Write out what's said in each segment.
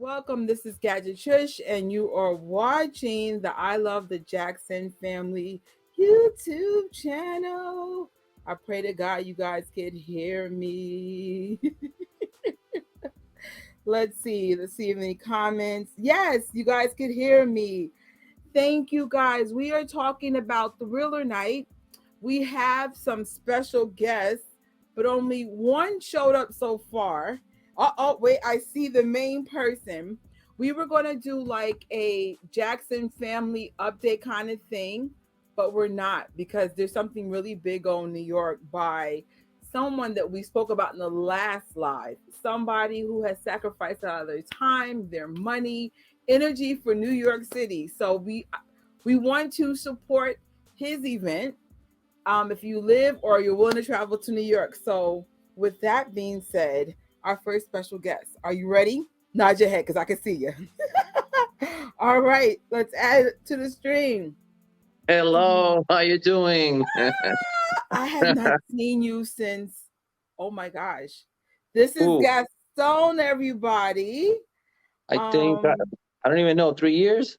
Welcome. This is Gadget Trish, and you are watching the I Love the Jackson Family YouTube channel. I pray to God you guys could hear me. Let's see. Let's see if any comments. Yes, you guys could hear me. Thank you guys. We are talking about Thriller Night. We have some special guests, but only one showed up so far. Oh, wait, I see the main person. We were going to do like a Jackson family update kind of thing, but we're not because there's something really big on New York by someone that we spoke about in the last live. Somebody who has sacrificed a lot of their time, their money, energy for New York City. So we want to support his event if you live or you're willing to travel to New York. So, with that being said, our first special guest. Are you ready? Nod your head because I can see you. All right, let's add it to the stream. Hello, how you doing? I have not seen you since, oh my gosh. This is Ooh, Gaston, everybody. I think Um, I don't even know, 3 years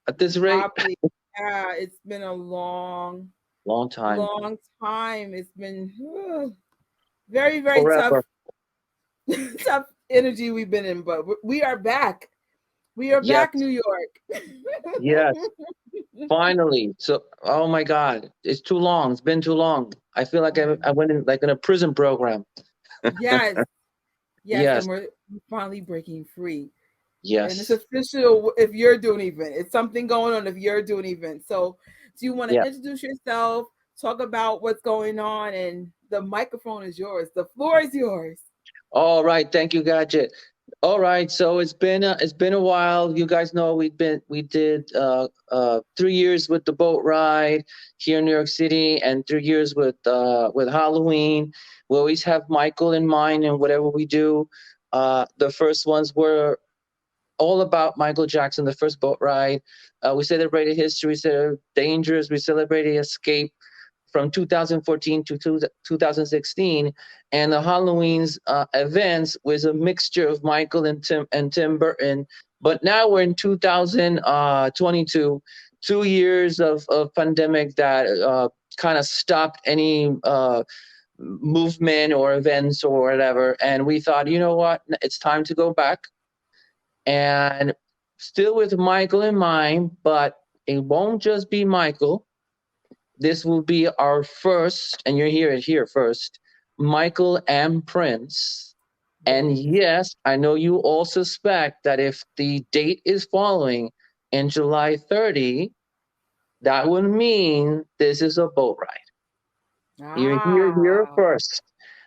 at this rate. Probably, yeah, it's been a long, Long time, long time. It's been very, very tough forever. tough energy we've been in, but we are back. We are Yes, back, New York. yes, finally. So, oh my God, it's too long. It's been too long. I feel like I went in like in a prison program. Yes, yes, Yes, and we're finally breaking free. And it's yes, official if you're doing an event. It's something going on if you're doing an event. So, do you want to yeah. introduce yourself, talk about what's going on, and the microphone is yours. The floor is yours. All right, thank you, Gadget. All right, so it's been a while. You guys know we did 3 years with the boat ride here in New York City, and 3 years with Halloween. We always have Michael in mind, and whatever we do, the first ones were all about Michael Jackson. The first boat ride, we celebrated history, we celebrated dangers, we celebrated escape from 2014 to 2016, and the Halloween's events was a mixture of Michael and Tim Burton. But now we're in 2022, 2 years of pandemic that kind of stopped any movement or events or whatever. And we thought, you know what, it's time to go back and still with Michael in mind, but it won't just be Michael. This will be our first, and you hear it here first, Michael and Prince. And Yes. yes, I know you all suspect that if the date is following in July 30, that would mean this is a boat ride. You're here Ah, first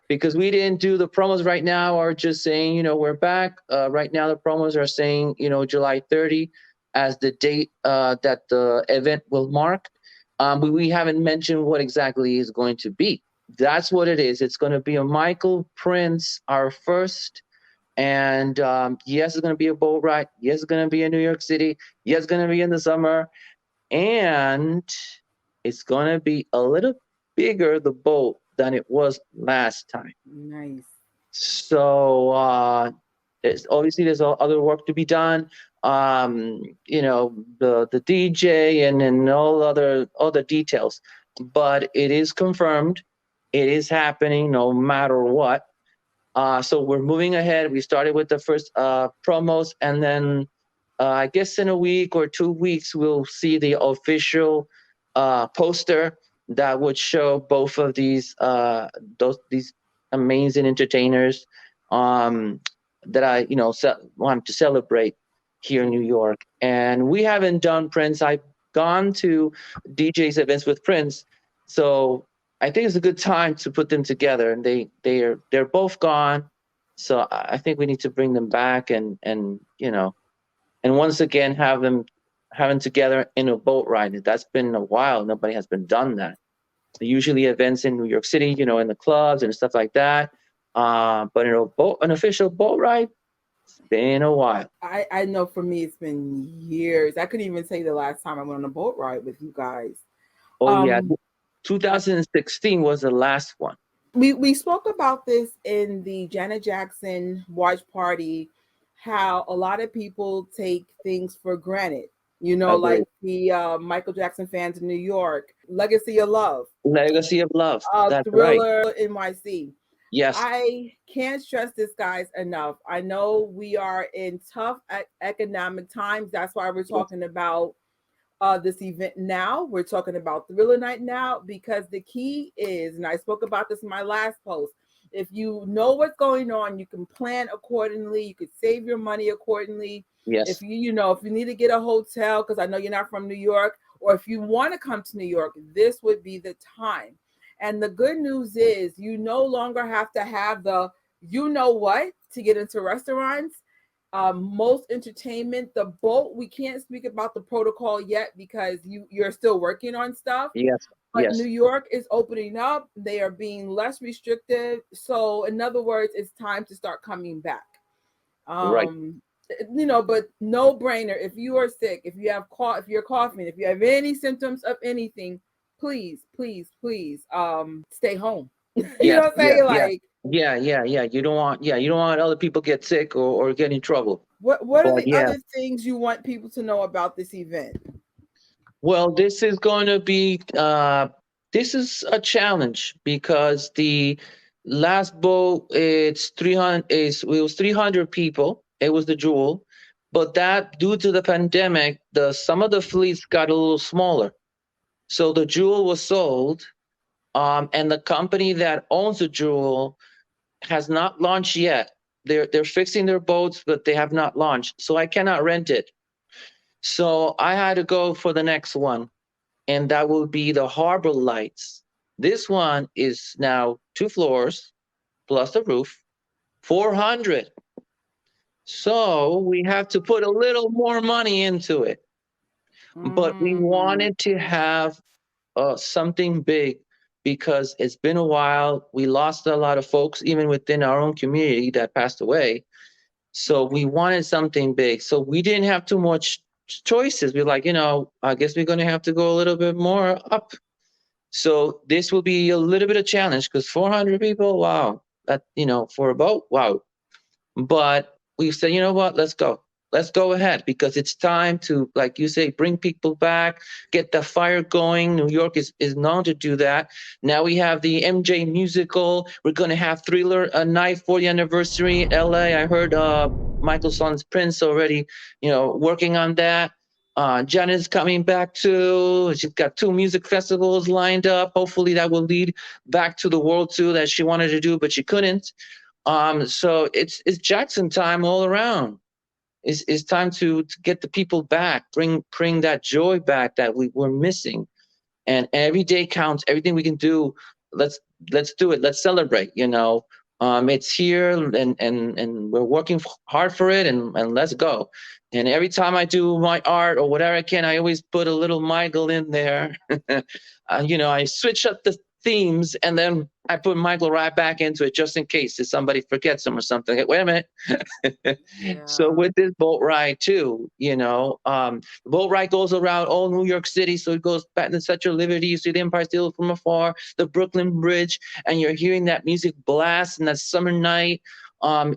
because we didn't do the promos right now are just saying, we're back. Right now, the promos are saying, July 30 as the date that the event will mark. But we haven't mentioned what exactly is going to be. That's what it is. It's going to be a Michael Prince, our first. And yes, it's going to be a boat ride. Yes, it's going to be in New York City. Yes, it's going to be in the summer. And it's going to be a little bigger, the boat, than it was last time. nice. So there's other work to be done. The DJ and all the details, but it is confirmed. It is happening no matter what. So we're moving ahead. We started with the first promos, and then I guess in a week or 2 weeks we'll see the official poster that would show both of these amazing entertainers um, that I want to celebrate here in New York. And we haven't done Prince. I've gone to DJ's events with Prince, so I think it's a good time to put them together. And they're both gone, so I think we need to bring them back and once again having together in a boat ride. That's been a while. Nobody has been done that. Usually events in New York City, in the clubs and stuff like that. But an official boat ride, it's been a while. I know for me it's been years. I couldn't even say the last time I went on a boat ride with you guys. Oh yeah, Um, I, 2016 was the last one. we spoke about this in the Janet Jackson watch party, how a lot of people take things for granted. You know, Agree. like the Michael Jackson fans in New York, Legacy of Love, Legacy of Love. That's right. Thriller NYC. Yes. I can't stress this, guys, enough. I know we are in tough economic times. That's why we're Yes. talking about this event now. We're talking about Thriller Night now because the key is, and I spoke about this in my last post. If you know what's going on, you can plan accordingly. You could save your money accordingly. If Yes. if you need to get a hotel, because I know you're not from New York, or if you want to come to New York, this would be the time. And the good news is you no longer have to have the you know what to get into restaurants. Most entertainment, the boat, we can't speak about the protocol yet because you're still working on stuff. Yes. But New Yes. York is opening up. They are being less restrictive. So in other words, it's time to start coming back. Right. Um, but no brainer. If you are sick, if you have if you're coughing, if you have any symptoms of anything, please, please, please, stay home. You know Yes. what I'm Yeah. saying? Yeah. Like, Yeah. Yeah. Yeah. You don't want. Yeah. You don't want other people get sick or get in trouble. what are But the yeah. other things you want people to know about this event? Well, this is going to be. This is a challenge because the last boat it's 300 is it was 300 people. It was the Jewel, but that due to the pandemic, the some of the fleets got a little smaller. So the Jewel was sold, and the company that owns the Jewel has not launched yet. They're fixing their boats, but they have not launched. So I cannot rent it. So I had to go for the next one, and that will be the Harbor Lights. This one is now 2 floors plus the roof, 400. So we have to put a little more money into it, but we Mm, wanted to have something big because it's been a while. We lost a lot of folks, even within our own community, that passed away. So we wanted something big. So we didn't have too much choices. We're like, I guess we're going to have to go a little bit more up. So this will be a little bit of challenge because 400 people, wow, that, for a boat, wow. But we said, you know what? Let's go. Let's go ahead because it's time to, like you say, bring people back, get the fire going. New York is known to do that. Now we have the MJ musical. We're going to have Thriller a night for the anniversary. LA, I heard Michael Son's Prince already, working on that. Janet's coming back too. She's got 2 music festivals lined up. Hopefully that will lead back to the world too that she wanted to do, but she couldn't. So it's Jackson time all around. It's time to get the people back, bring that joy back that we were missing. And every day counts. Everything we can do, let's let's do it. Let's celebrate. It's here, and we're working hard for it, and let's go. And every time I do my art or whatever I can, I always put a little Michael in there. I switch up the themes, and then I put Michael right back into it just in case if somebody forgets him or something. Like, wait a minute. So yeah. with this boat ride too, the boat ride goes around all New York City. So it goes back to the Statue of Liberty. You see the Empire State Building from afar, the Brooklyn Bridge, and you're hearing that music blast. And that summer night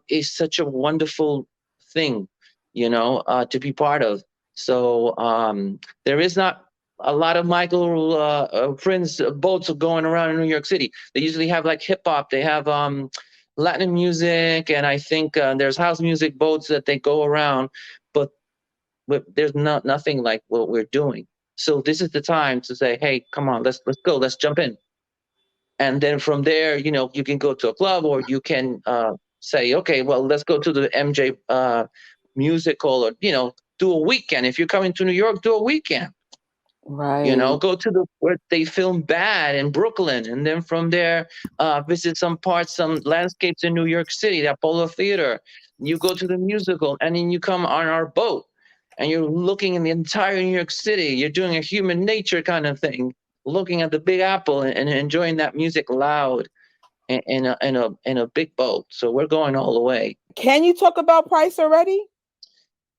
is such a wonderful thing, to be part of. So there is not a lot of Michael Prince boats going around in New York City. They usually have like hip hop. They have Latin music, and I think there's house music boats that they go around, but there's nothing like what we're doing. So this is the time to say, hey, come on, let's go, let's jump in, and then from there, you can go to a club or you can say, okay, well, let's go to the MJ musical, or do a weekend. If you're coming to New York, do a weekend. Right. Go to the where they film Bad in Brooklyn, and then from there, visit some landscapes in New York City, the Apollo Theater. You go to the musical, and then you come on our boat, and you're looking in the entire New York City. You're doing a human nature kind of thing, looking at the Big Apple and enjoying that music loud in a big boat. So we're going all the way. Can you talk about price already?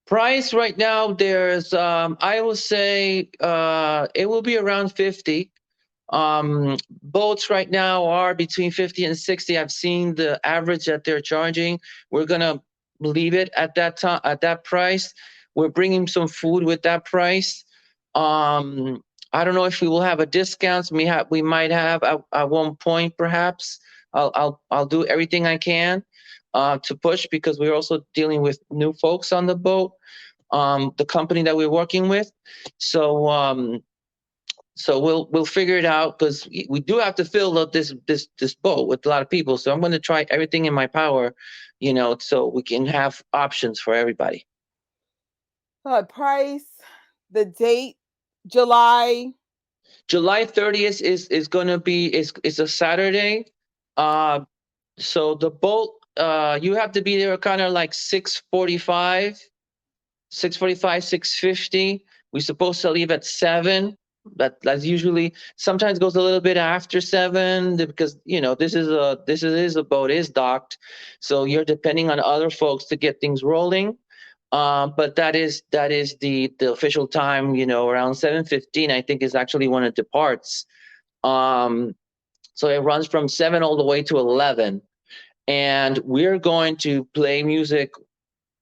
Price right now, there's I will say it will be around 50. Boats right now are between 50 and 60. I've seen the average that they're charging. We're gonna leave it at that time, at that price. We're bringing some food with that price. Um, I don't know if we will have a discount. We might have at one point perhaps. I'll do everything I can to push, because we're also dealing with new folks on the boat. The company that we're working with. So so we'll figure it out, because we do have to fill up this boat with a lot of people. So I'm going to try everything in my power, so we can have options for everybody. Price, the date, July. July 30th is going to be is a Saturday. Uh, so the boat, you have to be there kind of like 6:45, 6:45, 6:50. We're supposed to leave at 7. That's usually, sometimes goes a little bit after 7, because this is a boat is docked, so you're depending on other folks to get things rolling. But that is the official time. Around 7:15, I think, is actually when it departs. Um, so it runs from 7 all the way to 11, and we're going to play music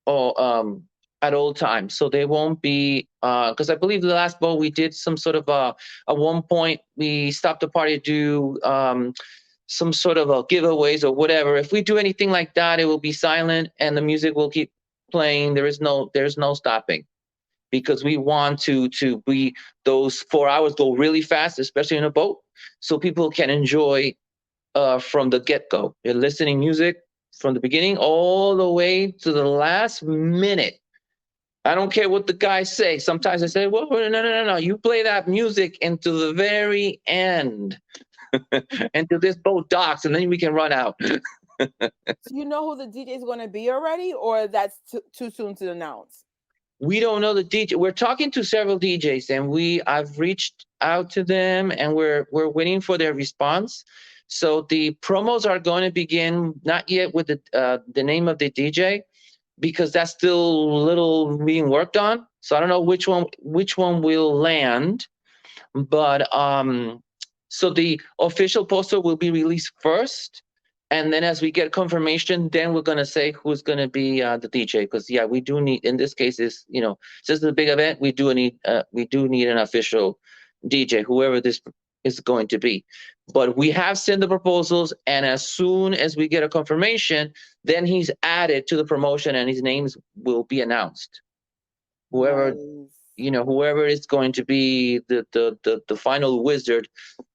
Oh, at all times. So they won't be, because I believe the last boat we did some sort of at one point we stopped the party to do some sort of giveaways or whatever. If we do anything like that, it will be silent and the music will keep playing. There's no stopping, because we want to be, those 4 hours go really fast, especially in a boat, so people can enjoy from the get go. You're listening music from the beginning all the way to the last minute. I don't care what the guys say. Sometimes I say, well, no, no, no, no. You play that music into the very end, until this boat docks, and then we can run out. Do you know who the DJ is going to be already, or that's too soon to announce? We don't know the DJ. We're talking to several DJs, and I've reached out to them, and we're waiting for their response. So the promos are going to begin, not yet with the name of the DJ, because that's still a little being worked on. So I don't know which one will land. But so the official poster will be released first, and then as we get confirmation, then we're gonna say who's gonna be the DJ. Because yeah, we do need, in this case, since it's a big event, we do need an official DJ, whoever this is going to be. But we have sent the proposals, and as soon as we get a confirmation, then he's added to the promotion, and his names will be announced. Whoever Nice. whoever is going to be the final wizard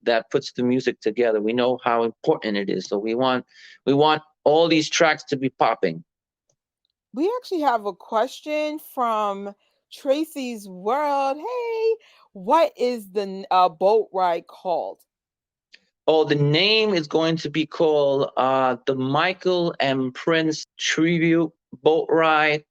that puts the music together. We know how important it is, so we want all these tracks to be popping. We actually have a question from Tracy's World. Hey, what is the boat ride called? Oh, the name is going to be called the Michael and Prince Tribute Boat Ride.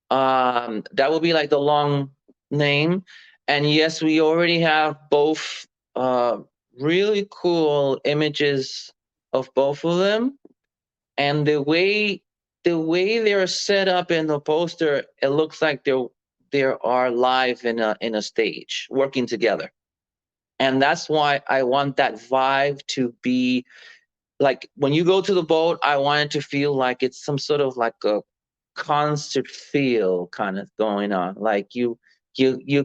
That will be like the long name. And yes, we already have both uh, really cool images of both of them. And the way they're set up in the poster, it looks like they are live in a stage working together. And that's why I want that vibe to be like, when you go to the boat, I want it to feel like it's some sort of like a concert feel kind of going on. Like you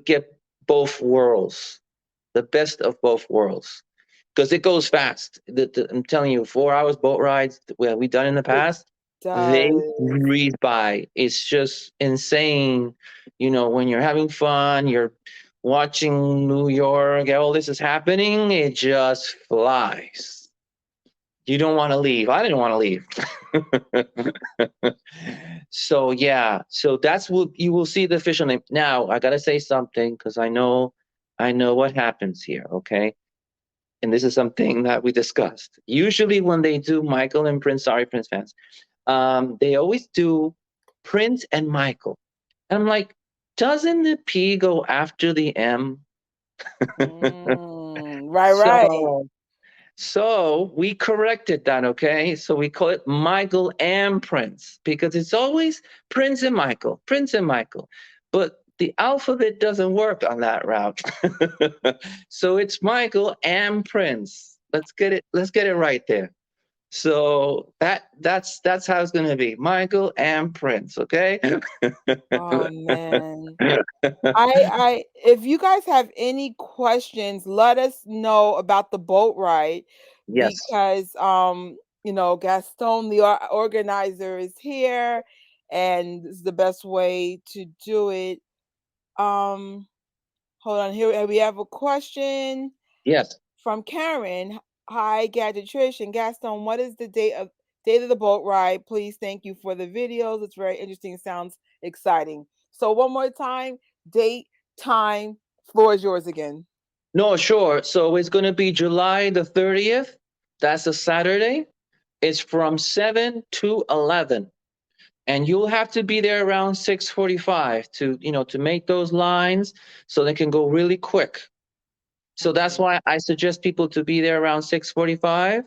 get both worlds, the best of both worlds, because it goes fast. I'm telling you, 4 hours boat rides where we done in the It past, they does. breeze by. It's just insane. When you're having fun, you're watching New York, all this is happening, it just flies. You don't want to leave. I didn't want to leave. So yeah, so that's what you will see, the official name. Now I gotta say something, because I know what happens here, okay? And this is something that we discussed. Usually when they do Michael and Prince, sorry, Prince fans, they always do Prince and Michael. And I'm like, doesn't the P go after the M? Right, right. So we corrected that, okay? So we call it Michael and Prince, because it's always Prince and Michael, Prince and Michael. But the alphabet doesn't work on that route. So it's Michael and Prince. Let's get it right there. So that's how it's gonna be. Michael and Prince, okay? Oh man. I if you guys have any questions, let us know about the boat ride Yes. because Gaston the organizer is here and this is the best way to do it. Um Hold on, here we have a question Yes. from Karen. Hi, Gadget Trish and Gaston. What is the date of the boat ride? Please, thank you for the videos. It's very interesting. Sounds exciting. So one more time, date, time, floor is yours again. No, sure. So it's gonna be July the 30th. That's a Saturday. It's from 7 to 11. And you'll have to be there around 6:45 to, to make those lines so they can go really quick. So that's Okay. why I suggest people to be there around 6:45.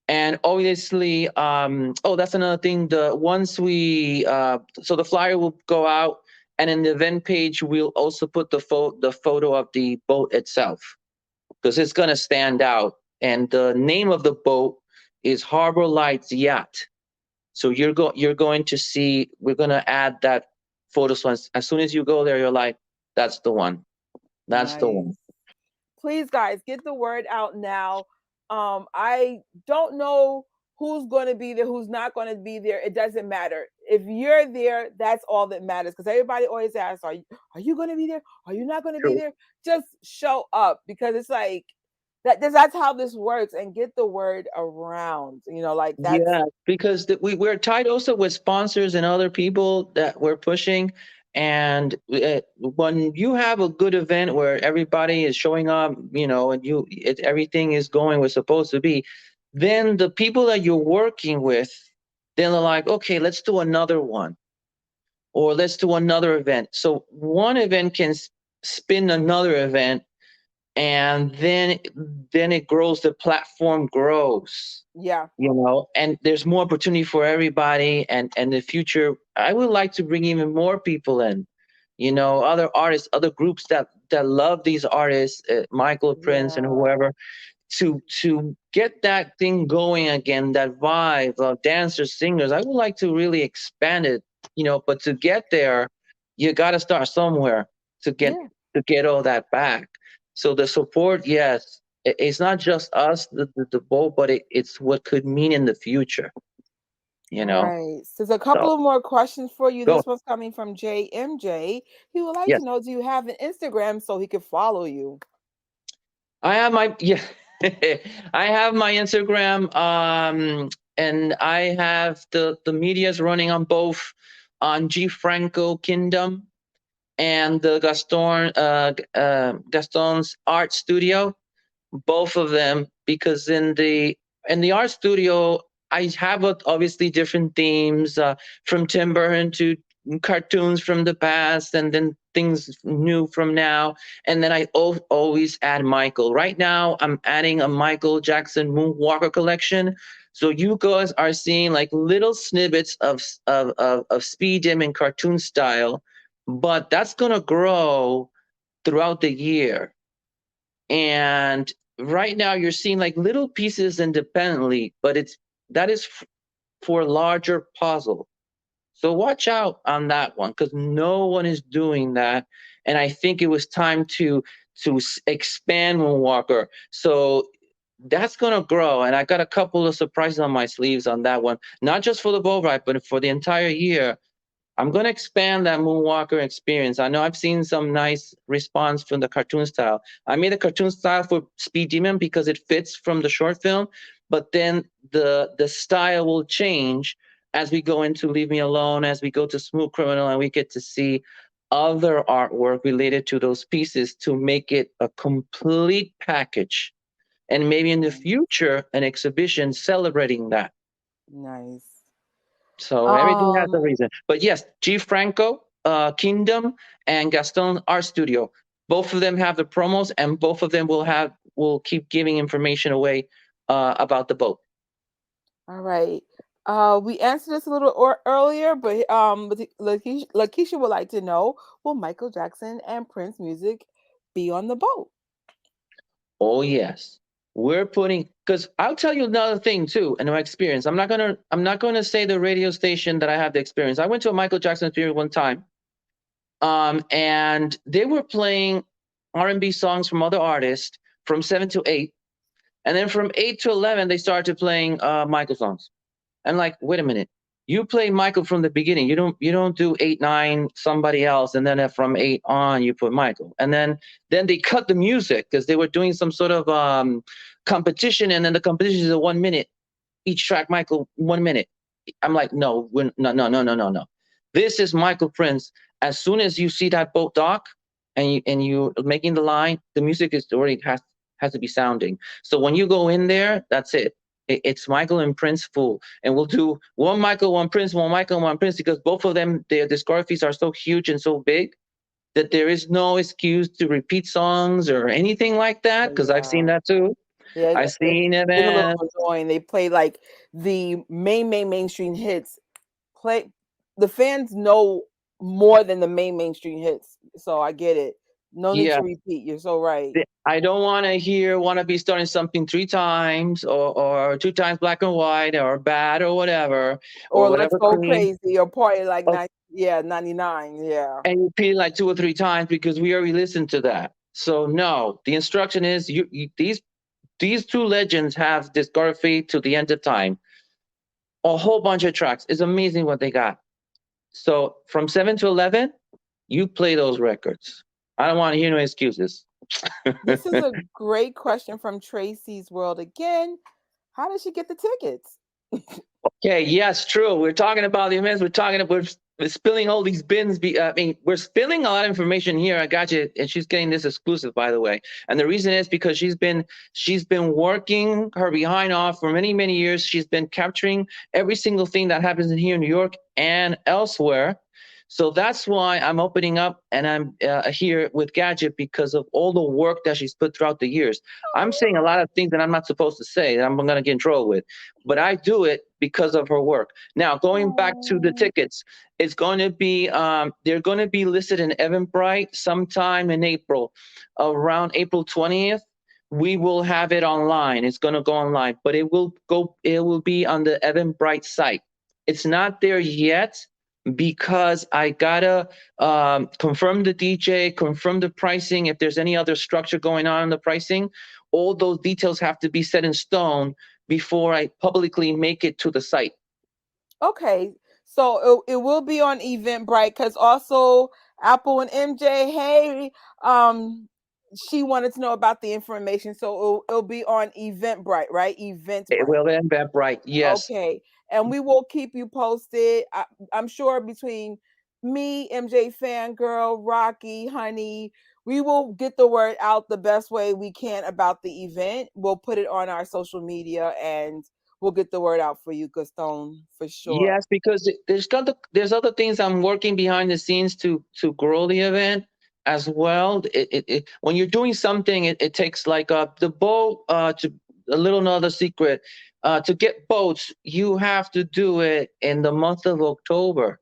And obviously, oh, that's another thing. The once we so the flyer will go out, and in the event page we'll also put the photo of the boat itself, because it's gonna stand out. And the name of the boat is Harbor Lights Yacht. So you're going to see, we're gonna add that photo. So as soon as you go there, you're like, that's the one. That's the Nice. one. Please, guys, get the word out now. I don't know who's going to be there, who's not going to be there. It doesn't matter. If you're there, that's all that matters. Because everybody always asks, "Are you going to be there? Are you not going to be True. there?" Just show up because it's like that's how this works, and get the word around. Like that's Yeah, because we're tied also with sponsors and other people that we're pushing. And when you have a good event where everybody is showing up, and everything is going where it's supposed to be, then the people that you're working with, then they're like, okay, let's do another one, or let's do another event. So one event can spin another event, and then it grows. The platform grows, yeah, and there's more opportunity for everybody. And the future, I would like to bring even more people in, other artists, other groups that love these artists, Michael, Prince, and yeah, whoever, to get that thing going again, that vibe of dancers, singers. I would like to really expand it, but to get there, you got to start somewhere to get yeah. to get all that back. So the support, yes, it's not just us, the boat, but it's what could mean in the future, you All know. right. So there's a So couple of more questions for you. go. This one's coming from JMJ. He would like to Yes, know, do you have an Instagram so he could follow you? I have my yeah. I have my Instagram, and I have the media's running on both, on G Franco Kingdom and the Gaston's art studio, both of them. Because in the art studio, I have obviously different themes, from Tim Burton to cartoons from the past, and then things new from now. And then I always add Michael. Right now I'm adding a Michael Jackson Moonwalker collection. So you guys are seeing like little snippets of speed dim and cartoon style, but that's gonna grow throughout the year. And right now you're seeing like little pieces independently, but that is for larger puzzle. So watch out on that one, because no one is doing that. And I think it was time to expand Moonwalker. So that's gonna grow, and I got a couple of surprises on my sleeves on that one, not just for the boat ride, but for the entire year. I'm going to expand that Moonwalker experience. I know I've seen some nice response from the cartoon style. I made the cartoon style for Speed Demon because it fits from the short film, but then the style will change as we go into Leave Me Alone, as we go to Smooth Criminal, and we get to see other artwork related to those pieces to make it a complete package. And maybe in the Mm, future, an exhibition celebrating that. nice. So everything has Um, a reason. But yes, G Franco, Kingdom, and Gaston Art Studio. Both of them have the promos, and both of them will keep giving information away, about the boat. all right. We answered this a little earlier, but Lakeisha would like to know, will Michael Jackson and Prince music be on the boat? Oh yes, we're putting because I'll tell you another thing too, and my experience. I'm not gonna say the radio station that I have the experience. I went to a Michael Jackson period one time, and they were playing R&B songs from other artists from 7 to 8, and then from 8 to 11 they started playing Michael songs. I'm like, wait a minute. You play Michael from the beginning. You don't do 8, 9 somebody else, and then from 8 on you put Michael, and then they cut the music because they were doing some sort of competition, and then the competition is a 1 minute each track. Michael 1 minute. I'm like, no, no, no, no, no, no, no. This is Michael Prince. As soon as you see that boat dock, and you making the line, the music is already has to be sounding. So when you go in there, that's it. It's Michael and Prince full, and we'll do one Michael, one Prince, one Michael, one Prince, because both of them, their discographies are so huge and so big that there is no excuse to repeat songs or anything like that. Because I've seen Yeah. that too. Yeah, I've it's seen getting a little it. annoying. They play like the mainstream hits. Play the fans know more than the mainstream hits, so I get it. No need Yeah, to repeat. You're so right. I don't want to be starting something 3 times, or 2 times black and white, or bad, or whatever, or Or let's whatever go cream. crazy or party like Oh, 99. Yeah. and you repeat it like 2 or 3 times because we already listened to that. So no, the instruction is these two legends have discography to the end of time, a whole bunch of tracks. It's amazing what they got. So from 7 to 11, you play those records. I don't want to hear no excuses. This is a great question from Tracy's World again. How did she get the tickets? Okay, yes, true. We're talking about the events. We're spilling all these bins. I mean, we're spilling a lot of information here. I got you, and she's getting this exclusive, by the way. And the reason is because she's been working her behind off for many, many years. She's been capturing every single thing that happens in here in New York and elsewhere. So that's why I'm opening up, and I'm here with Gadget, because of all the work that she's put throughout the years. I'm saying a lot of things that I'm not supposed to say that I'm going to get in trouble with, but I do it because of her work. Now, going back to the Oh, tickets, it's going to be they're going to be listed in Eventbrite sometime in April, around April 20th. We will have it online. It's going to go online, but it will go. It will be on the Eventbrite site. It's not there yet because I gotta confirm the DJ, confirm the pricing. If there's any other structure going on in the pricing, all those details have to be set in stone before I publicly make it to the site. okay. So it will be on Eventbrite because also Apple and MJ, hey, she wanted to know about the information. So it'll be on Eventbrite, right? It Eventbrite. will end up right. Yes. Okay. And we will keep you posted. I'm sure between me, MJ Fangirl, Rocky, Honey, we will get the word out the best way we can about the event. We'll put it on our social media and we'll get the word out for you, Gaston, for sure. Yes, because there's other things I'm working behind the scenes to grow the event as well. When you're doing something, it takes like the boat to a little another secret. To get boats, you have to do it in the month of October.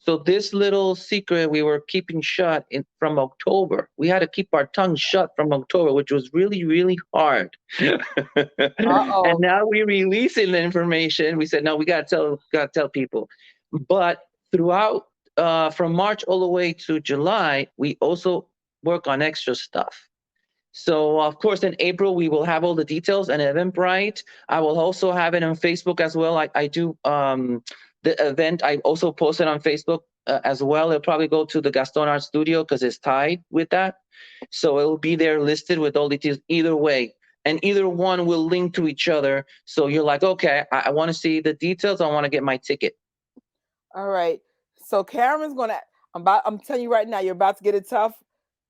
So this little secret we were keeping shut from October. We had to keep our tongue shut from October, which was really, really hard. And Uh-oh. now we're releasing the information. We said, no, we gotta tell people. But throughout from March all the way to July, we also work on extra stuff. So of course in April we will have all the details and Eventbrite. I will also have it on Facebook as well. I do the event. I also post it on Facebook as well. It'll probably go to the Gaston Art Studio because it's tied with that. So it'll be there listed with all the details either way. And either one will link to each other. So you're like, okay, I want to see the details. I want to get my ticket. All right. So Karen's gonna I'm telling you right now, you're about to get a tough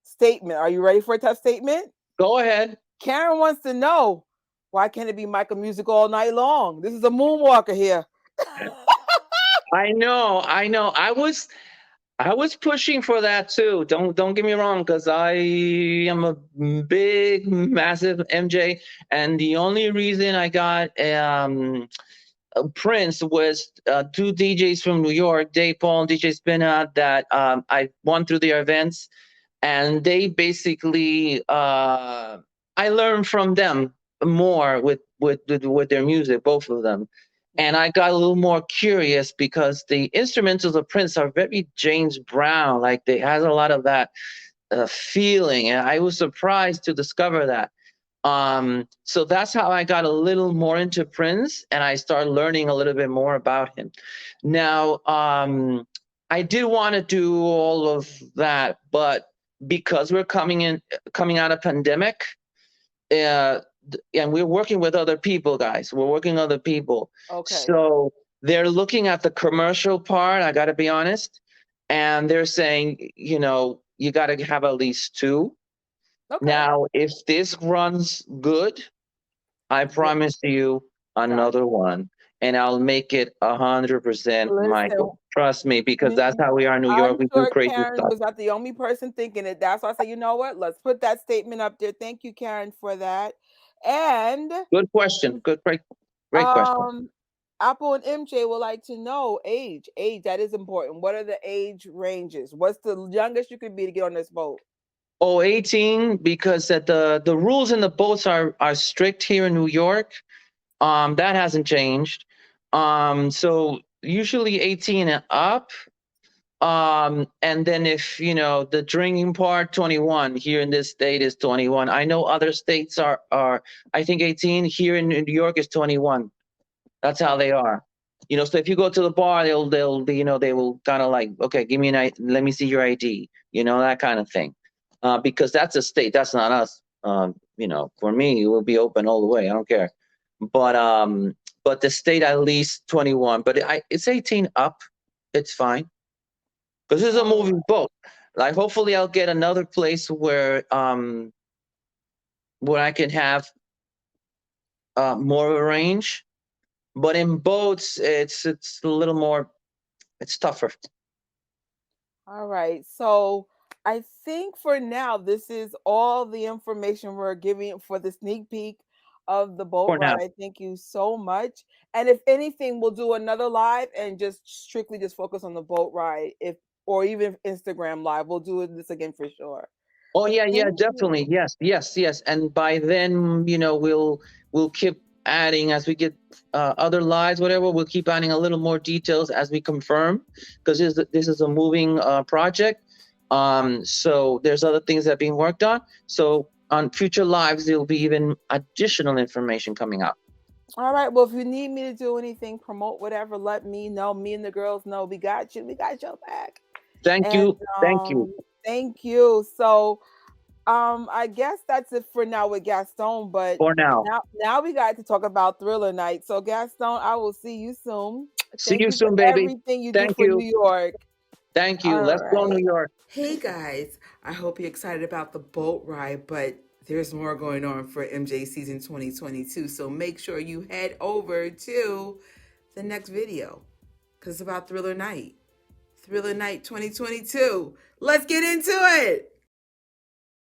statement. Are you ready for a tough statement? Go ahead. Karen wants to know why can't it be Michael music all night long? This is a moonwalker here. I know. I know. I was pushing for that too. Don't get me wrong, because I am a big, massive MJ, and the only reason I got Prince was two DJs from New York, Dave Paul and DJ Spinna, that I won through their events, and they basically I learned from them. more with their music, both of them. And I got a little more curious because the instrumentals of Prince are very James Brown, like they has a lot of that feeling, and I was surprised to discover that. So that's how I got a little more into Prince, and I started learning a little bit more about him. Now, I did want to do all of that, but because we're coming out of pandemic, uh, and we're working with other people, guys. We're working with other people. Okay. So they're looking at the commercial part. I got to be honest, and they're saying, you got to have at least two. Okay. Now, if this runs good, I promise you another one, and I'll make it 100% Listen, Michael. Trust me, because that's how we are in New I'm York. We do sure crazy Karen stuff. was not the only person thinking it. That's why I said, you know what? Let's put that statement up there. Thank you, Karen, for that. And Good question. Great question. Apple and MJ would like to know age. Age, that is important. What are the age ranges? What's the youngest you could be to get on this boat? Oh, 18, because the rules in the boats are strict here in New York. That hasn't changed. So usually 18 and up. And then if the drinking part, 21 here in this state is 21. I know other states are I think 18. Here in New York is 21. That's how they are. So if you go to the bar, they'll be, they will kind of like, okay, give me let me see your ID, that kind of thing. Because that's a state, that's not us. For me, it will be open all the way. I don't care. But the state at least 21. But it's 18 up. It's fine because this is a moving boat. Like hopefully I'll get another place where I can have more of a range. But in boats, it's a little more. It's tougher All right. So I think for now, this is all the information we're giving for the sneak peek of the boat for now. ride. Thank you so much. And if anything, we'll do another live and just strictly just focus on the boat ride. If or even Instagram live, we'll do this again for sure. Oh yeah, Thank definitely. you. Yes. And by then, we'll keep adding as we get other lives, whatever. We'll keep adding a little more details as we confirm, because this is a moving project. So there's other things that are being worked on. So on future lives, there'll be even additional information coming out. All right. Well, if you need me to do anything, promote whatever, let me know. Me and the girls know we got you. We got your back. Thank And you. Thank you thank you. So I guess that's it for now with Gaston, but for now. now we got to talk about Thriller Night. So Gaston, I will see you soon. See Thank you you for soon, baby. everything you do Thank for you. New York. Thank you. All Let's go, New right. York. Hey guys, I hope you're excited about the boat ride, but there's more going on for MJ season 2022. So make sure you head over to the next video because it's about Thriller Night. Thriller Night 2022. Let's get into it.